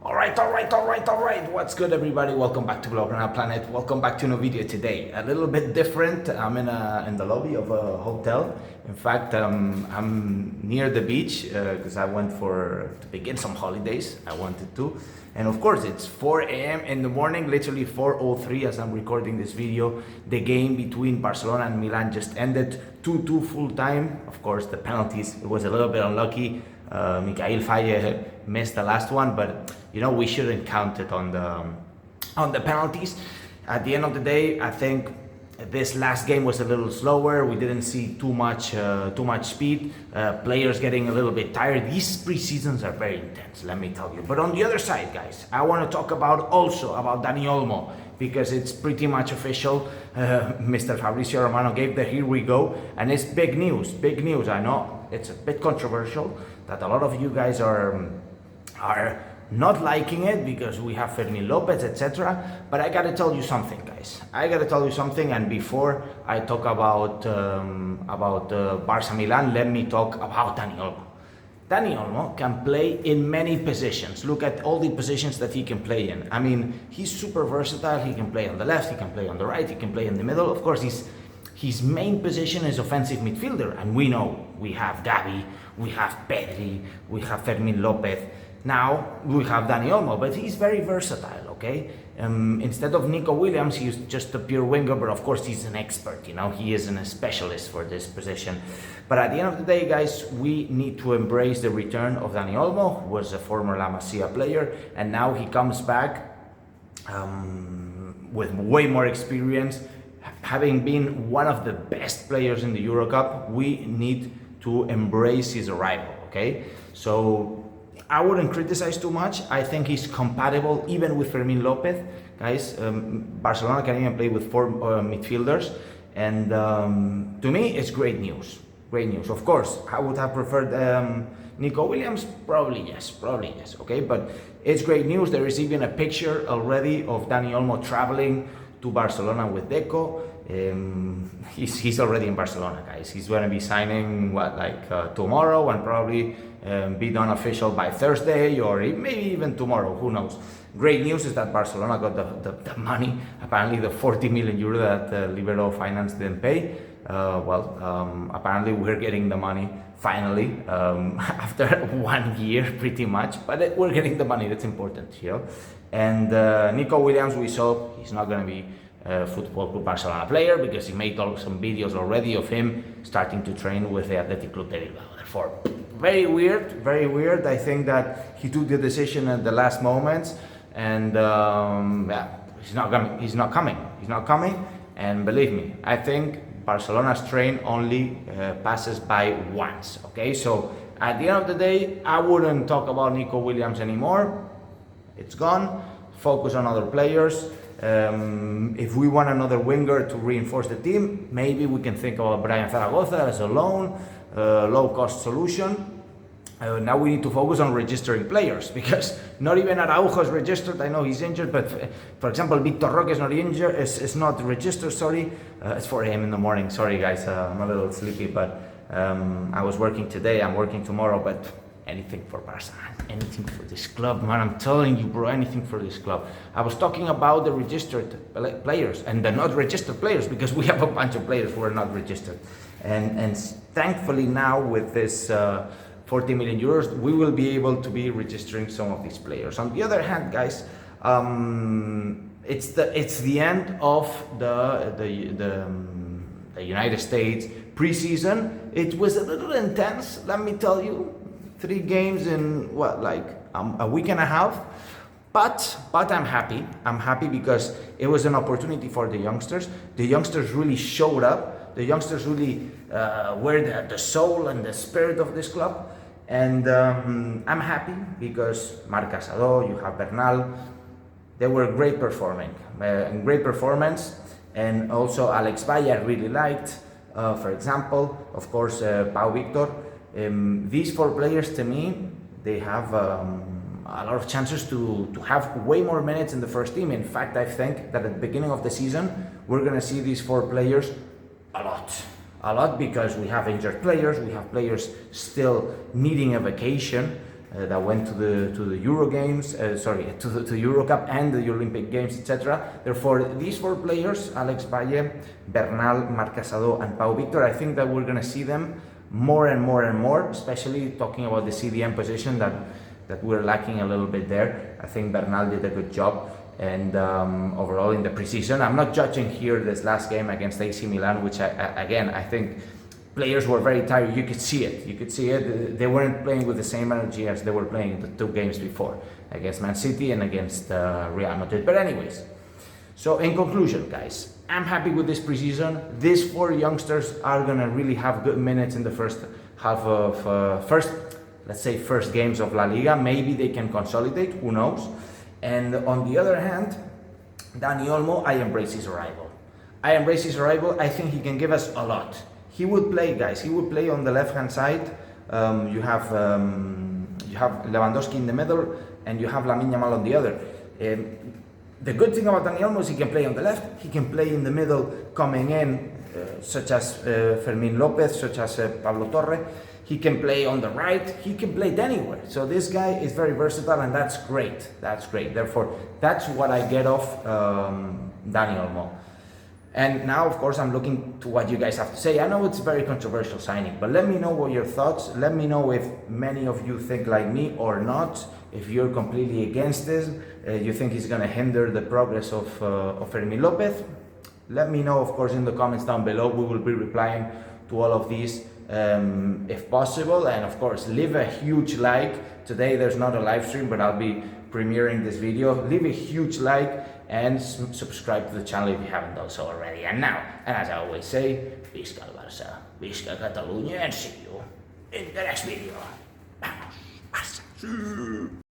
Alright. What's good, everybody? Welcome back to Blogger Planet. Welcome back to a new video today. A little bit different. I'm in the lobby of a hotel. In fact, I'm near the beach because I went to begin some holidays. I wanted to. And of course, it's 4 a.m. in the morning, literally 4:03 as I'm recording this video. The game between Barcelona and Milan just ended 2-2 full time. Of course, the penalties, it was a little bit unlucky. Mikhail Faye missed the last one, but we shouldn't count it on the penalties. At the end of the day, I think this last game was a little slower. We didn't see too much speed. Players getting a little bit tired. These pre-seasons are very intense, let me tell you. But on the other side, guys, I want to talk about Dani Olmo, because it's pretty much official. Mr. Fabrizio Romano gave the here we go, and it's big news. Big news. I know it's a bit controversial that a lot of you guys are not liking it because we have Fermin Lopez, etc. But I gotta tell you something, guys. And before I talk about Barça Milan, let me talk about Dani Olmo. Dani Olmo can play in many positions. Look at all the positions that he can play in. I mean, he's super versatile. He can play on the left, he can play on the right, he can play in the middle. Of course, his main position is offensive midfielder, and we know we have Gavi, we have Pedri, we have Fermin Lopez. Now we have Dani Olmo, but he's very versatile, okay? Instead of Nico Williams, he's just a pure winger, but of course he's an expert, he isn't a specialist for this position. But at the end of the day, guys, we need to embrace the return of Dani Olmo, who was a former La Masia player, and now he comes back with way more experience. Having been one of the best players in the Euro Cup, we need to embrace his arrival, okay? So I wouldn't criticize too much. I think he's compatible even with Fermin Lopez. Guys, Barcelona can even play with four midfielders. And to me, it's great news. Great news. Of course, I would have preferred Nico Williams. Probably yes. Okay, but it's great news. There is even a picture already of Dani Olmo traveling to Barcelona with Deco. He's already in Barcelona, guys. He's going to be signing tomorrow, and probably be done official by Thursday, or maybe even tomorrow, who knows. Great news is that Barcelona got the money, apparently the 40 million euro that Libero Finance didn't pay. Apparently we're getting the money finally, after 1 year pretty much, but we're getting the money. That's important, And Nico Williams, we saw he's not going to be Football Club Barcelona player, because he made some videos already of him starting to train with the Athletic Club de Bilbao. Therefore, very weird. I think that he took the decision at the last moments, and he's not coming. And believe me, I think Barcelona's train only passes by once. Okay, so at the end of the day, I wouldn't talk about Nico Williams anymore. It's gone. Focus on other players. If we want another winger to reinforce the team, maybe we can think about Brian Zaragoza as a loan, low-cost solution. Now we need to focus on registering players, because not even Araujo is registered. I know he's injured, but for example, Victor Roque is not injured. Is not registered. Sorry, it's 4 a.m. in the morning. Sorry, guys, I'm a little sleepy, but I was working today. I'm working tomorrow, but anything for Barça, anything for this club, man. I'm telling you, bro, anything for this club. I was talking about the registered players and the not registered players, because we have a bunch of players who are not registered. And thankfully now with this 40 million euros, we will be able to be registering some of these players. On the other hand, guys, it's the end of the United States preseason. It was a little intense, let me tell you. 3 games in a week and a half, but I'm happy. I'm happy because it was an opportunity for the youngsters. The youngsters really showed up. The youngsters really were the soul and the spirit of this club, and I'm happy because Marc Casado, you have Bernal, they were great performance, and also Alex Valle I really liked. For example, of course, Pau Victor. These 4 players, to me, they have a lot of chances to have way more minutes in the first team. In fact, I think that at the beginning of the season, we're going to see these 4 players a lot, because we have injured players, we have players still needing a vacation, that went to the Euro Games, to the Euro Cup and the Olympic Games, etc. Therefore, these 4 players, Alex Valle, Bernal, Marc Casado, and Pau Victor, I think that we're going to see them more and more and more, especially talking about the CDM position that we're lacking a little bit there. I think Bernal did a good job, and overall in the preseason, I'm not judging here this last game against AC Milan, which I think players were very tired. You could see it. They weren't playing with the same energy as they were playing the 2 games before, against Man City and against Real Madrid. But anyways, so in conclusion, guys, I'm happy with this preseason. These 4 youngsters are gonna really have good minutes in the first half of first games of La Liga. Maybe they can consolidate, who knows. And on the other hand, Dani Olmo, I embrace his arrival. I think he can give us a lot. He would play, guys. He would play on the left-hand side. You have Lewandowski in the middle, and you have Lamine Yamal on the other. The good thing about Dani Olmo is he can play on the left. He can play in the middle, coming in, such as Fermin Lopez, such as Pablo Torre. He can play on the right. He can play anywhere. So this guy is very versatile, and that's great. Therefore, that's what I get off Dani Olmo. And now, of course, I'm looking to what you guys have to say. I know it's a very controversial signing, but let me know what your thoughts. Let me know if many of you think like me or not. If you're completely against this, you think he's going to hinder the progress of Fermin Lopez. Let me know, of course, in the comments down below. We will be replying to all of these if possible. And of course, leave a huge like. Today there's not a live stream, but I'll be premiering this video. Leave a huge like and subscribe to the channel if you haven't done so already. And as I always say, Visca el Barça, Visca Catalunya, and see you in the next video. Vamos, Barça!